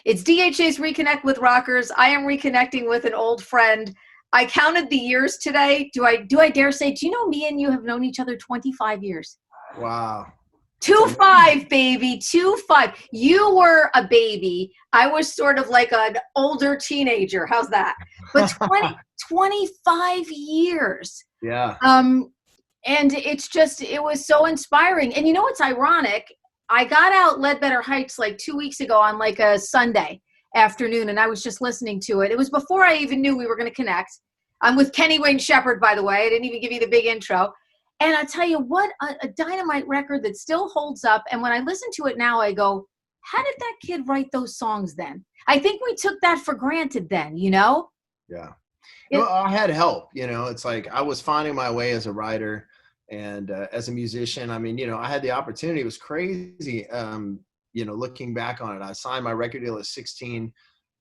It's DHA's Reconnect with Rockers. I am reconnecting with an old friend. I counted the years today. Do I dare say, do you know me and you have known each other 25 years? Wow. 2-5, baby, 2-5. You were a baby. I was sort of like an older teenager. How's that? But 25 years. Yeah. And it was so inspiring. And you know what's ironic? I got out Ledbetter Heights like 2 weeks ago on like a Sunday afternoon, and I was just listening to it. It was before I even knew we were going to connect. I'm with Kenny Wayne Shepherd, by the way. I didn't even give you the big intro. And I tell you what, a dynamite record that still holds up. And when I listen to it now, I go, how did that kid write those songs then? I think we took that for granted then, you know? Yeah. Well, I had help, it's like I was finding my way as a writer and as a musician. I mean, I had the opportunity. It was crazy. Looking back on it, I signed my record deal at 16.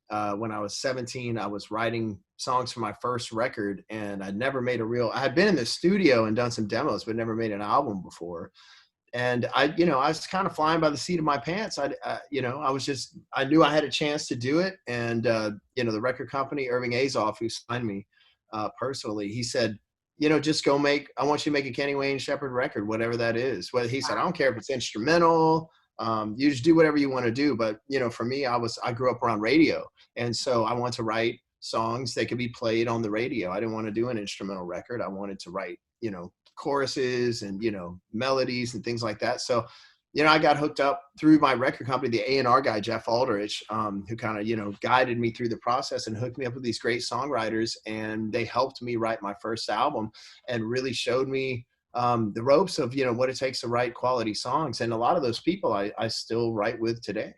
When I was 17, I was writing songs for my first record, and I had been in the studio and done some demos, but never made an album before. And I was kind of flying by the seat of my pants. I knew I had a chance to do it. And, the record company, Irving Azoff, who signed me personally, he said, just I want you to make a Kenny Wayne Shepherd record, whatever that is. Well, he said, I don't care if it's instrumental. You just do whatever you want to do. But, for me, I grew up around radio. And so I want to write songs that could be played on the radio. I didn't want to do an instrumental record. I wanted to write, choruses and, melodies and things like that. So, I got hooked up through my record company, the A&R guy, Jeff Aldrich, who kind of, guided me through the process and hooked me up with these great songwriters. And they helped me write my first album and really showed me the ropes of, what it takes to write quality songs. And a lot of those people I still write with today.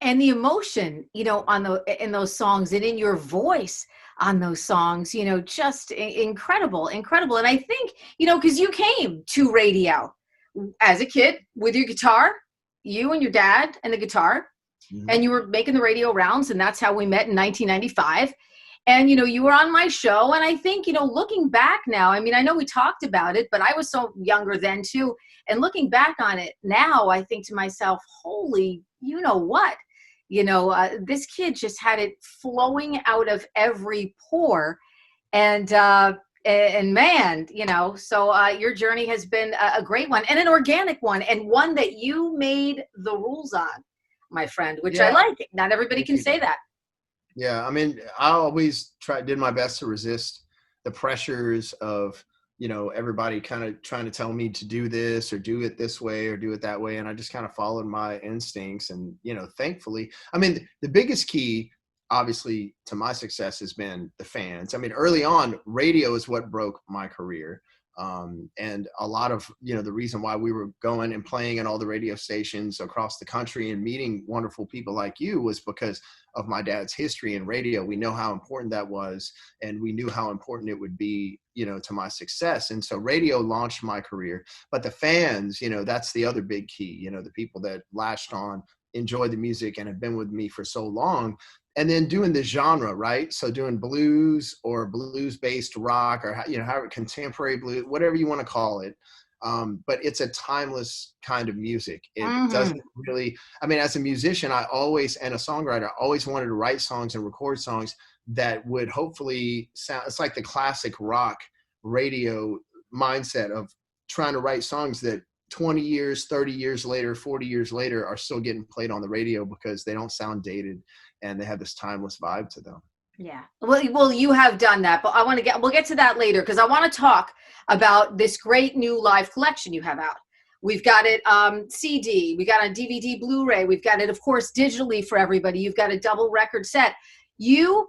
And the emotion, in those songs and in your voice on those songs, just incredible. And I think, because you came to radio as a kid with your guitar, you and your dad and the guitar, and you were making the radio rounds, and that's how we met in 1995. And, you were on my show. And I think, looking back now, I mean, I know we talked about it, but I was so younger then too. And looking back on it now, I think to myself, holy, you know what? This kid just had it flowing out of every pore. And man, so your journey has been a great one and an organic one, and one that you made the rules on, my friend, which I like. Not everybody can say that. Yeah. I mean, I always did my best to resist the pressures of, everybody kind of trying to tell me to do this or do it this way or do it that way. And I just kind of followed my instincts. And, thankfully, I mean, the biggest key, obviously, to my success has been the fans. I mean, early on, radio is what broke my career. And a lot of, the reason why we were going and playing in all the radio stations across the country and meeting wonderful people like you was because of my dad's history in radio. We know how important that was, and we knew how important it would be, to my success. And so radio launched my career, but the fans, that's the other big key, the people that latched on, enjoyed the music and have been with me for so long. And then doing the genre, right? So doing blues or blues-based rock or, however, contemporary blues, whatever you want to call it. But it's a timeless kind of music. It doesn't really, I mean, as a musician, and a songwriter, I always wanted to write songs and record songs that would hopefully sound, it's like the classic rock radio mindset of trying to write songs that 20 years, 30 years later, 40 years later are still getting played on the radio because they don't sound dated and they have this timeless vibe to them. Yeah. Well, you have done that, but we'll get to that later because I want to talk about this great new live collection you have out. We've got it CD, we got a DVD, Blu-ray, we've got it, of course, digitally for everybody. You've got a double record set. You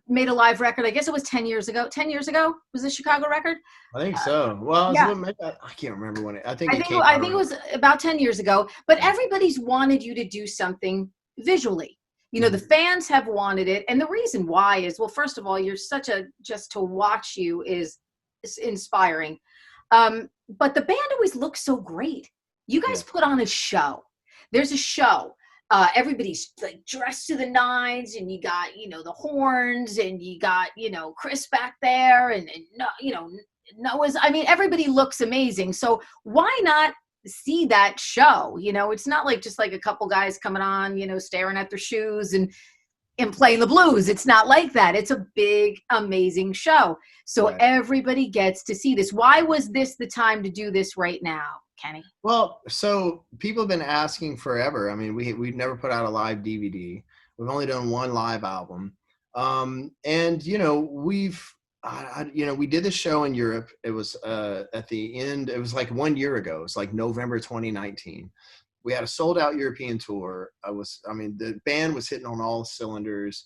made a live record, I guess it was 10 years ago. 10 years ago was the Chicago record? I think so. Well, yeah. I can't remember when I think it was about 10 years ago, but everybody's wanted you to do something visually. The fans have wanted it. And the reason why is, well, first of all, you're just to watch you is inspiring. But the band always looks so great. You guys put on a show. There's a show. Everybody's like dressed to the nines, and you got, the horns, and you got, Chris back there, and Noah's, I mean, everybody looks amazing. So why not see that show. You know, it's not like just like a couple guys coming on, you know, staring at their shoes and playing the blues. It's not like that. It's a big, amazing show. So Right. everybody gets to see this. Why was this the time to do this right now, Kenny? Well, so people have been asking forever. I mean, we've never put out a live DVD. We've only done one live album. And you know, we did the show in Europe. It was at the end, it was like 1 year ago. It's like November 2019. We had a sold out European tour. The band was hitting on all cylinders.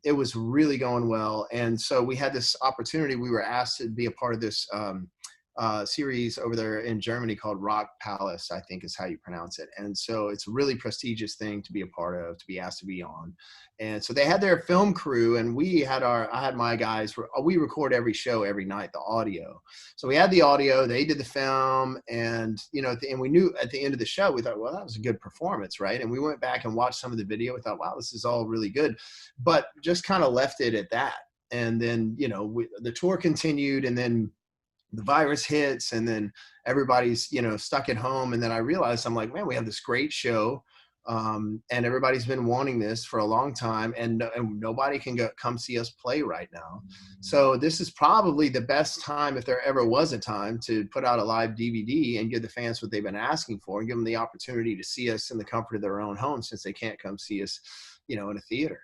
It was really going well. And so we had this opportunity. We were asked to be a part of this series over there in Germany called Rock Palace, I think is how you pronounce it. And so it's a really prestigious thing to be a part of, to be asked to be on. And so they had their film crew, and I had my guys, we record every show every night, the audio. So we had the audio, they did the film, and you know, and we knew at the end of the show, we thought, well, that was a good performance, right? And we went back and watched some of the video. We thought, wow, this is all really good, but just kind of left it at that. And then, you know, the tour continued, and then the virus hits, and then everybody's, you know, stuck at home. And then I realized, I'm like, man, we have this great show. And everybody's been wanting this for a long time, and nobody can come see us play right now. So this is probably the best time, if there ever was a time, to put out a live DVD and give the fans what they've been asking for, and give them the opportunity to see us in the comfort of their own home, since they can't come see us, you know, in a theater.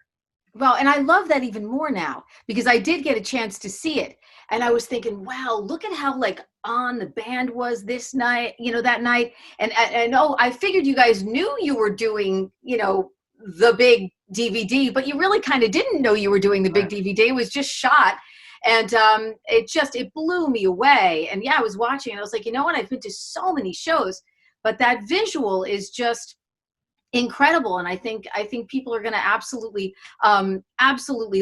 Well, and I love that even more now, because I did get a chance to see it. And I was thinking, wow, look at how like on the band was this night, you know, that night. And oh, I figured you guys knew you were doing, you know, the big DVD, but you really kind of didn't know you were doing the big Right. DVD. It was just shot. And it blew me away. And yeah, I was watching and I was like, you know what? I've been to so many shows, but that visual is just incredible. And I think people are going to absolutely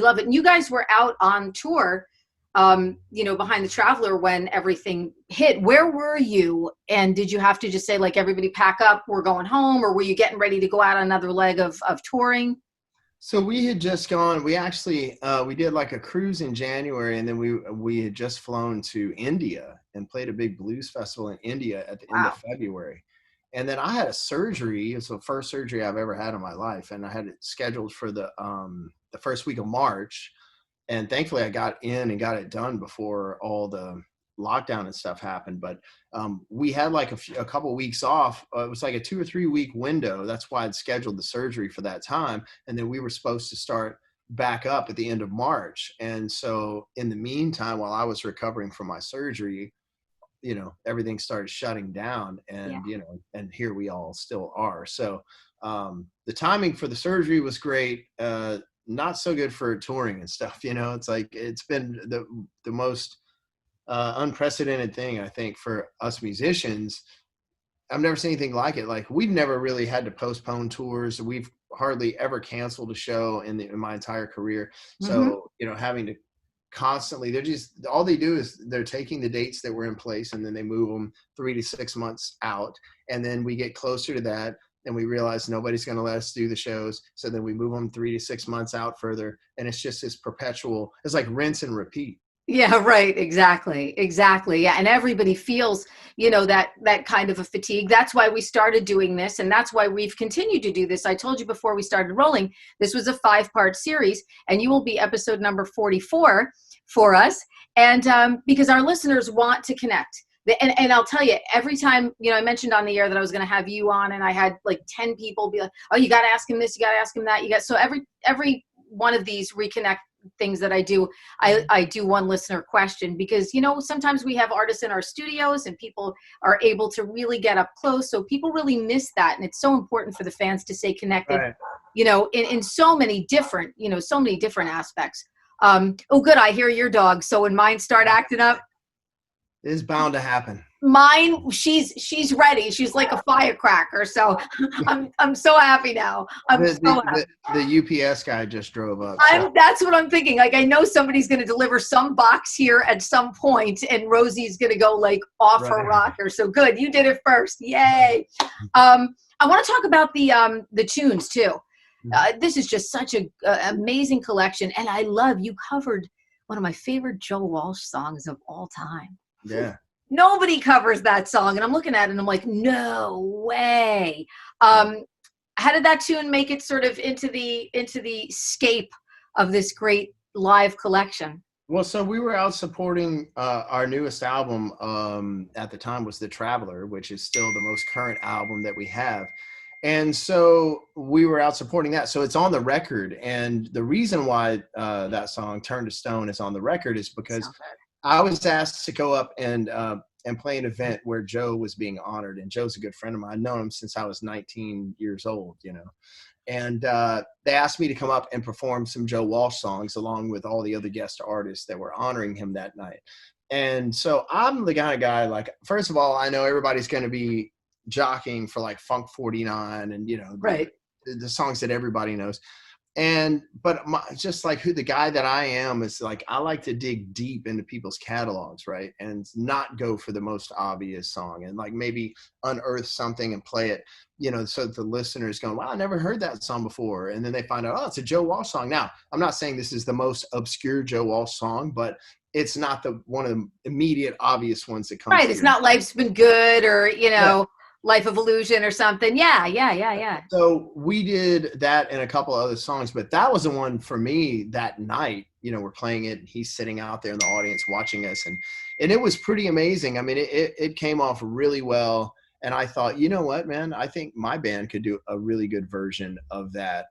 love it. And you guys were out on tour, you know, behind the Traveler when everything hit. Where were you? And did you have to just say, like, everybody pack up, we're going home? Or were you getting ready to go out on another leg of touring? So we had just gone, we actually, we did like a cruise in January, and then we had just flown to India and played a big blues festival in India at the end Wow. of February. And then I had a surgery. It's the first surgery I've ever had in my life. And I had it scheduled for the first week of March. And thankfully I got in and got it done before all the lockdown and stuff happened. But we had like a couple weeks off. It was like a 2 or 3 week window. That's why I'd scheduled the surgery for that time. And then we were supposed to start back up at the end of March. And so in the meantime, while I was recovering from my surgery, you know, everything started shutting down, and, Yeah. you know, and here we all still are. So the timing for the surgery was great. Not so good for touring and stuff. You know, it's like, it's been the most unprecedented thing, I think, for us musicians. I've never seen anything like it. Like, we've never really had to postpone tours. We've hardly ever canceled a show in my entire career. Mm-hmm. So, you know, having to constantly, all they do is they're taking the dates that were in place, and then they move them 3 to 6 months out. And then we get closer to that, and we realize nobody's going to let us do the shows. So then we move them 3 to 6 months out further. And it's just this perpetual, it's like rinse and repeat. Yeah, right. Exactly. Yeah. And everybody feels, you know, that kind of a fatigue. That's why we started doing this. And that's why we've continued to do this. I told you before we started rolling, this was a 5-part series, and you will be episode number 44 for us. And because our listeners want to connect. And I'll tell you, every time, you know, I mentioned on the air that I was going to have you on, and I had like 10 people be like, oh, you got to ask him this, you got to ask him that. So every one of these Reconnect things that I do, I do one listener question, because, you know, sometimes we have artists in our studios and people are able to really get up close. So people really miss that. And it's so important for the fans to stay connected, Right. you know, in so many different, aspects. Oh, good. I hear your dog. So when mine start acting up, It is bound to happen. mine, she's ready. She's like a firecracker. So I'm so happy now. I'm so happy. The UPS guy just drove up. So. That's what I'm thinking. Like, I know somebody's going to deliver some box here at some point, and Rosie's going to go like off her rocker. So good, you did it first. Yay! I want to talk about the tunes too. This is just such a amazing collection, and you covered one of my favorite Joe Walsh songs of all time. Yeah. Nobody covers that song. And I'm looking at it and I'm like, no way. Yeah. How did that tune make it sort of into the scape of this great live collection? Well, so we were out supporting our newest album at the time was The Traveler, which is still the most current album that we have. And so we were out supporting that. So it's on the record. And the reason why that song Turn to Stone is on the record is So because good. I was asked to go up and play an event where Joe was being honored. And Joe's a good friend of mine. I've known him since I was 19 years old, you know. And they asked me to come up and perform some Joe Walsh songs along with all the other guest artists that were honoring him that night. And so I'm the kind of guy, like, first of all, I know everybody's going to be jockeying for like Funk 49 and, you know, Right. the songs that everybody knows. And but just like who the guy that I am is, like, I like to dig deep into people's catalogs, right, and not go for the most obvious song, and like maybe unearth something and play it, you know, so that the listeners going, wow, I never heard that song before, and then they find out, oh, it's a Joe Walsh song. Now, I'm not saying this is the most obscure Joe Walsh song, but it's not the one of the immediate obvious ones that comes Right. to It's your not mind. Life's Been Good or, Yeah. Life of Illusion or something. Yeah, yeah, yeah, yeah. So we did that and a couple of other songs, but that was the one for me that night. You know, we're playing it, and he's sitting out there in the audience watching us, and it was pretty amazing. I mean, it came off really well, and I thought, you know what, man, I think my band could do a really good version of that,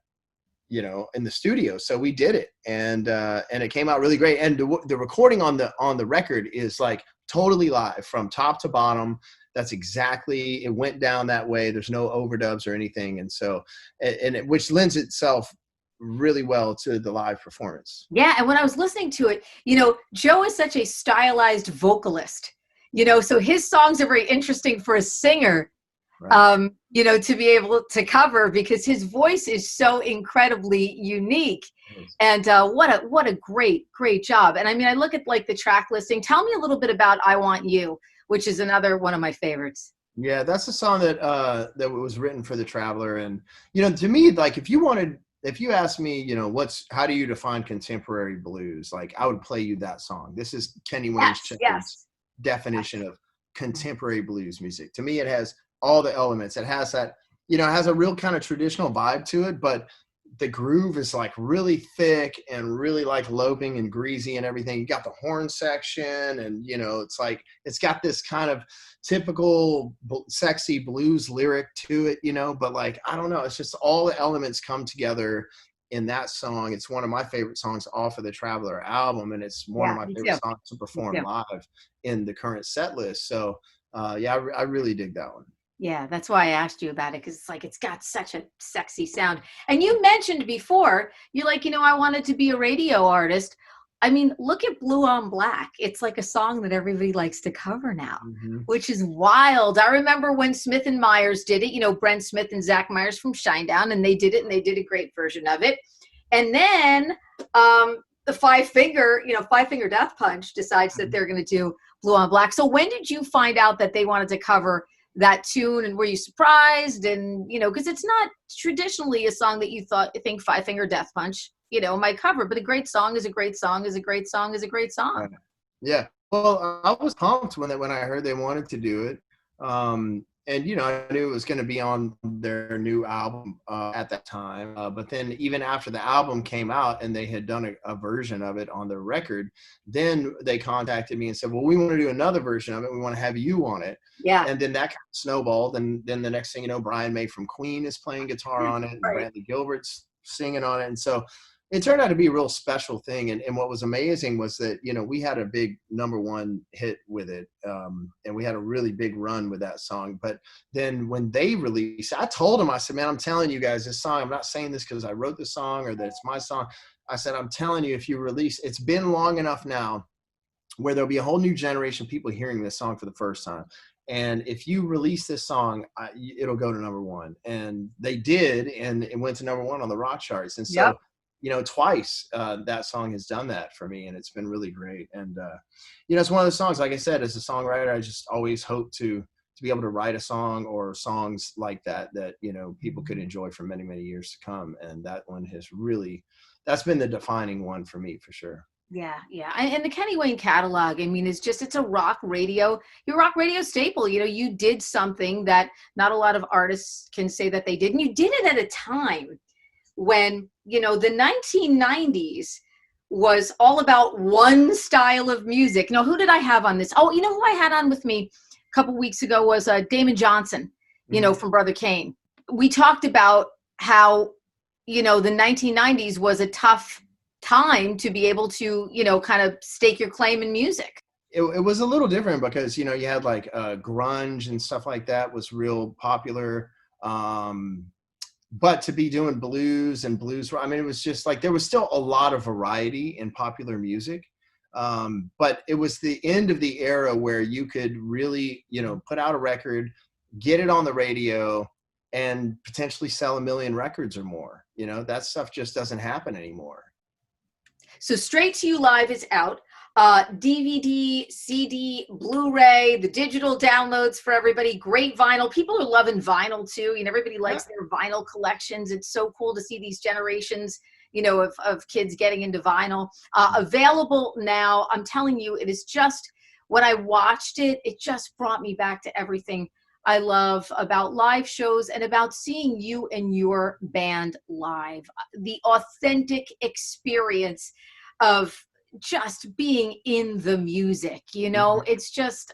you know, in the studio. So we did it, and it came out really great. And the recording on the record is like totally live from top to bottom. That's exactly, it went down that way. There's no overdubs or anything, and so which lends itself really well to the live performance. Yeah, and when I was listening to it, Joe is such a stylized vocalist. So his songs are very interesting for a singer, Right. to be able to cover because his voice is so incredibly unique. And what a great job. And I mean, I look at like the track listing. Tell me a little bit about I Want You, which is another one of my favorites. Yeah, that's a song that that was written for The Traveler. And, you know, to me, like, if you ask me, you know, how do you define contemporary blues? Like, I would play you that song. This is Kenny Wayne's Yes, Shepherd's yes. definition of contemporary blues music. To me, it has all the elements. It has that, you know, it has a real kind of traditional vibe to it, but the groove is like really thick and really like loping and greasy and everything. You got the horn section, and, you know, it's like it's got this kind of typical sexy blues lyric to it, you know, but like, I don't know, it's just all the elements come together in that song. It's one of my favorite songs off of the Traveler album, and it's one of Yeah, my me favorite too. songs to Me perform too. live in the current set list. So yeah, I really dig that one. Yeah, that's why I asked you about it because it's like it's got such a sexy sound. And you mentioned before, you're like, I wanted to be a radio artist. I mean, look at Blue on Black. It's like a song that everybody likes to cover now, Hmm. which is wild. I remember when Smith and Myers did it, Brent Smith and Zach Myers from Shinedown, and they did it and they did a great version of it. And then the Five Finger Death Punch decides that they're going to do Blue on Black. So when did you find out that they wanted to cover that tune, and were you surprised? And because it's not traditionally a song that I think Five Finger Death Punch might cover, but a great song is a great song is a great song is a great song. Right. Yeah. Well, I was pumped when I heard they wanted to do it. And, you know, I knew it was going to be on their new album at that time. But then even after the album came out and they had done a version of it on their record, then they contacted me and said, well, we want to do another version of it. We want to have you on it. Yeah. And then that kind of snowballed. And then the next thing you know, Brian May from Queen is playing guitar on it, and Right. Brantley Gilbert's singing on it. And so it turned out to be a real special thing. And what was amazing was that, you know, we had a big #1 hit with it. And we had a really big run with that song. But then when they released, I told them, I said, man, I'm telling you guys, this song, I'm not saying this because I wrote the song or that it's my song. I said, I'm telling you, if you release, it's been long enough now where there'll be a whole new generation of people hearing this song for the first time. And if you release this song, it'll go to #1. And they did, and it went to #1 on the rock charts. And Yep. so, you know, twice that song has done that for me, and it's been really great. And you know, it's one of the songs, like I said, as a songwriter, I just always hope to be able to write a song or songs like that you know, people could enjoy for many years to come. And that one has really, that's been the defining one for me for sure. Yeah, yeah. And the Kenny Wayne catalog, I mean, it's a rock radio, your rock radio staple. You know, you did something that not a lot of artists can say that they did. And you did it at a time when, you know, the 1990s was all about one style of music. Now, who did I have on this? Oh, you know who I had on with me a couple weeks ago was Damon Johnson, you know, from Brother Kane. We talked about how, you know, the 1990s was a tough time to be able to, you know, kind of stake your claim in music. It was a little different because, you know, you had like grunge and stuff like that was real popular. But to be doing blues and blues, I mean, it was just like there was still a lot of variety in popular music. But it was the end of the era where you could really, you know, put out a record, get it on the radio, and potentially sell 1 million records or more. You know, that stuff just doesn't happen anymore. So Straight to You Live is out. DVD, CD, Blu-ray, the digital downloads for everybody. Great vinyl. People are loving vinyl too. You know, everybody likes their vinyl collections. It's so cool to see these generations, you know, of kids getting into vinyl. Available now. I'm telling you, it is just, when I watched it, it just brought me back to everything I love about live shows and about seeing you and your band live. The authentic experience of just being in the music, you know, it's just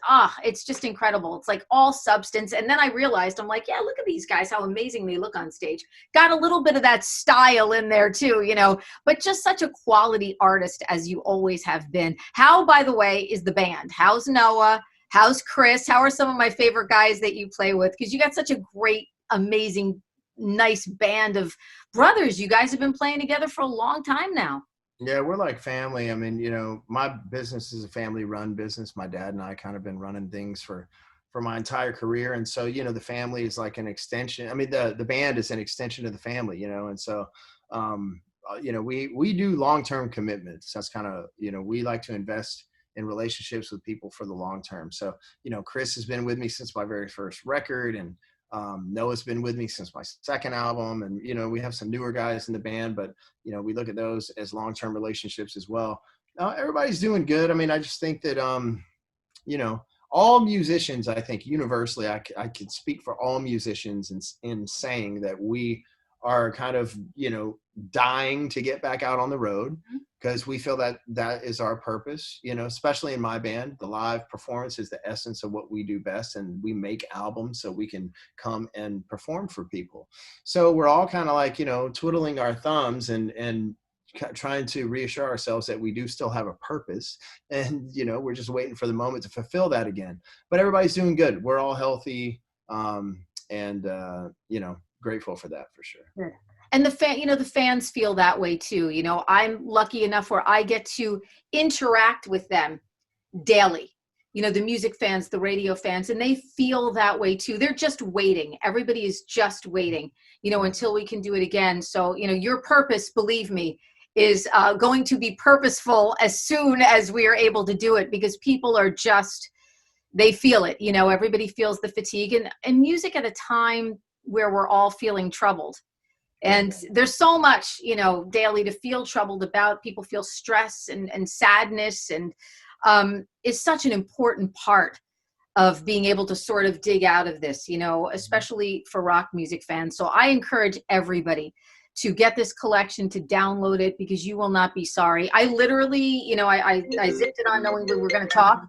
incredible. It's like all substance. And then I realized, I'm like, yeah, look at these guys, how amazing they look on stage. Got a little bit of that style in there too, you know, but just such a quality artist as you always have been. How, by the way, is the band? How's Noah? How's Chris? How are some of my favorite guys that you play with? Because you got such a great, amazing, nice band of brothers. You guys have been playing together for a long time now. Yeah, we're like family. I mean, you know, my business is a family-run business. My dad and I kind of been running things for my entire career, and so, you know, the family is like an extension. I mean, the band is an extension of the family, you know, and so, you know, we do long-term commitments. That's kind of, you know, we like to invest in relationships with people for the long term. So, you know, Chris has been with me since my very first record, and Noah's been with me since my second album. And, you know, we have some newer guys in the band, but, you know, we look at those as long-term relationships as well. Everybody's doing good. I mean, I just think that, you know, all musicians, I think universally, I can speak for all musicians in saying that we are kind of, you know, dying to get back out on the road, because we feel that that is our purpose, you know, especially in my band. The live performance is the essence of what we do best, and we make albums so we can come and perform for people. So we're all kind of like, you know, twiddling our thumbs and trying to reassure ourselves that we do still have a purpose, and, you know, we're just waiting for the moment to fulfill that again. But everybody's doing good. We're all healthy, and you know, grateful for that for sure. Yeah. And you know, the fans feel that way too. You know, I'm lucky enough where I get to interact with them daily. You know, the music fans, the radio fans, and they feel that way too. They're just waiting. Everybody is just waiting, you know, until we can do it again. So, you know, your purpose, believe me, is going to be purposeful as soon as we are able to do it, because people are just, they feel it. You know, everybody feels the fatigue, and music at a time where we're all feeling troubled. And there's so much, you know, daily to feel troubled about. People feel stress and sadness, and is such an important part of being able to sort of dig out of this, you know, especially for rock music fans. So I encourage everybody to get this collection, to download it, because you will not be sorry. I literally, you know, I zipped it on knowing we were going to talk,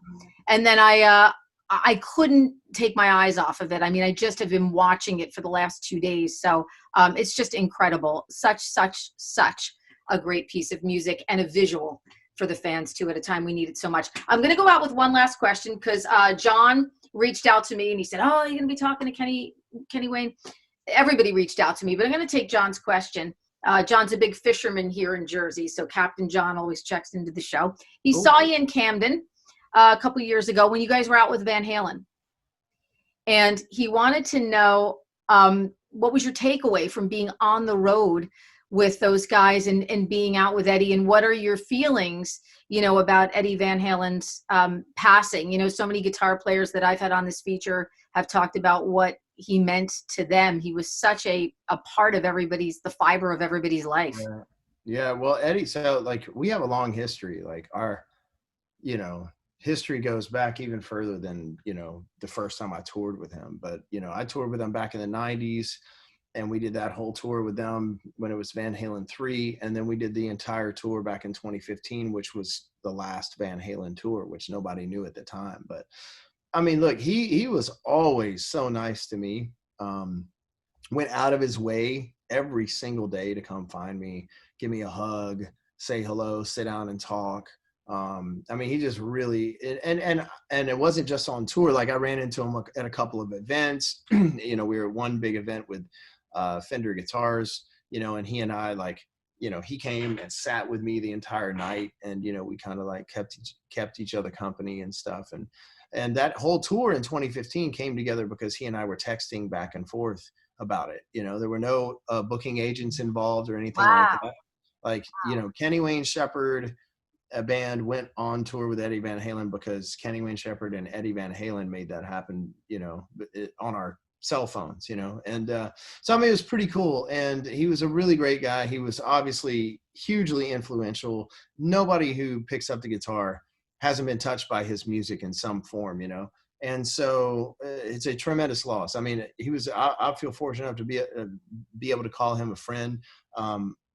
and then I couldn't take my eyes off of it. I mean, I just have been watching it for the last 2 days. So it's just incredible. Such a great piece of music, and a visual for the fans too, at a time we need it so much. I'm going to go out with one last question, because John reached out to me and he said, oh, you're going to be talking to Kenny Wayne? Everybody reached out to me, but I'm going to take John's question. John's a big fisherman here in Jersey, so Captain John always checks into the show. He saw you in Camden a couple of years ago when you guys were out with Van Halen. And he wanted to know, what was your takeaway from being on the road with those guys and being out with Eddie, and what are your feelings, you know, about Eddie Van Halen's passing? You know, so many guitar players that I've had on this feature have talked about what he meant to them. He was such a part of the fiber of everybody's life. Yeah. Yeah, well, Eddie, so like we have a long history. Like our, you know, history goes back even further than, you know, the first time I toured with him. But, you know, I toured with him back in the 90s, and we did that whole tour with them when it was Van Halen 3, and then we did the entire tour back in 2015, which was the last Van Halen tour, which nobody knew at the time. But I mean, look, he was always so nice to me. Went out of his way every single day to come find me, give me a hug, say hello, sit down and talk. I mean, he just really, and it wasn't just on tour. Like I ran into him at a couple of events. You know, we were at one big event with Fender guitars, you know, and he and I like, you know, he came and sat with me the entire night, and, you know, we kind of like kept each other company and stuff. And that whole tour in 2015 came together because he and I were texting back and forth about it. You know, there were no booking agents involved or anything like Wow. that. Like, you know, Kenny Wayne Shepherd, a band, went on tour with Eddie Van Halen because Kenny Wayne Shepherd and Eddie Van Halen made that happen, you know, on our cell phones, you know. And so I mean, it was pretty cool. And he was a really great guy. He was obviously hugely influential. Nobody who picks up the guitar hasn't been touched by his music in some form, you know. And so it's a tremendous loss. I mean, I feel fortunate enough to be able to call him a friend.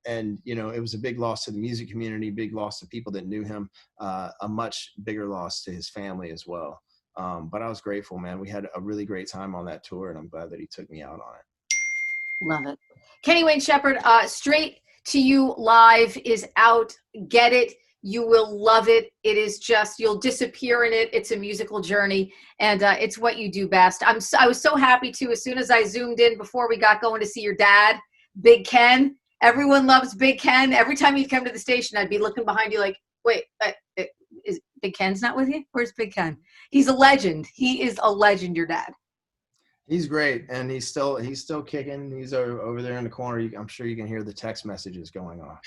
And, you know, it was a big loss to the music community, big loss to people that knew him, a much bigger loss to his family as well. But I was grateful, man. We had a really great time on that tour, and I'm glad that he took me out on it. Love it. Kenny Wayne Shepherd, Straight to You Live is out. Get it. You will love it. It is just, you'll disappear in it. It's a musical journey, and it's what you do best. I was so happy too, as soon as I zoomed in before we got going to see your dad, Big Ken. Everyone loves Big Ken. Every time you'd come to the station, I'd be looking behind you like, wait, is Big Ken's not with you? Where's Big Ken? He's a legend. He is a legend, your dad. He's great, and he's still kicking. He's over there in the corner. I'm sure you can hear the text messages going off.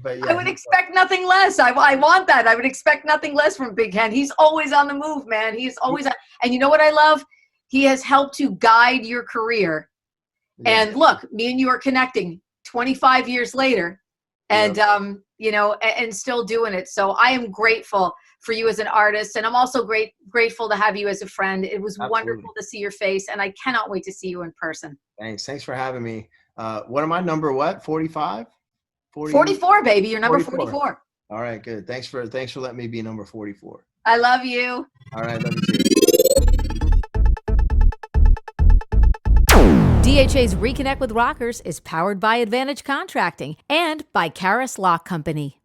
But yeah, I would expect nothing less. I want that. I would expect nothing less from Big Ken. He's always on the move, man. He's always on. And you know what I love? He has helped to guide your career. yeah. And look, me and you are connecting 25 years later, and Yep. you know, and still doing it. So I am grateful for you as an artist, and I'm also grateful to have you as a friend. It was Absolutely. wonderful to see your face, and I cannot wait to see you in person. Thanks for having me. What am I, number what? 45? 44, baby. You're number 44. 44. All right, good. Thanks for letting me be number 44. I love you. All right, love you too. DHA's Reconnect with Rockers is powered by Advantage Contracting and by Karis Lock Company.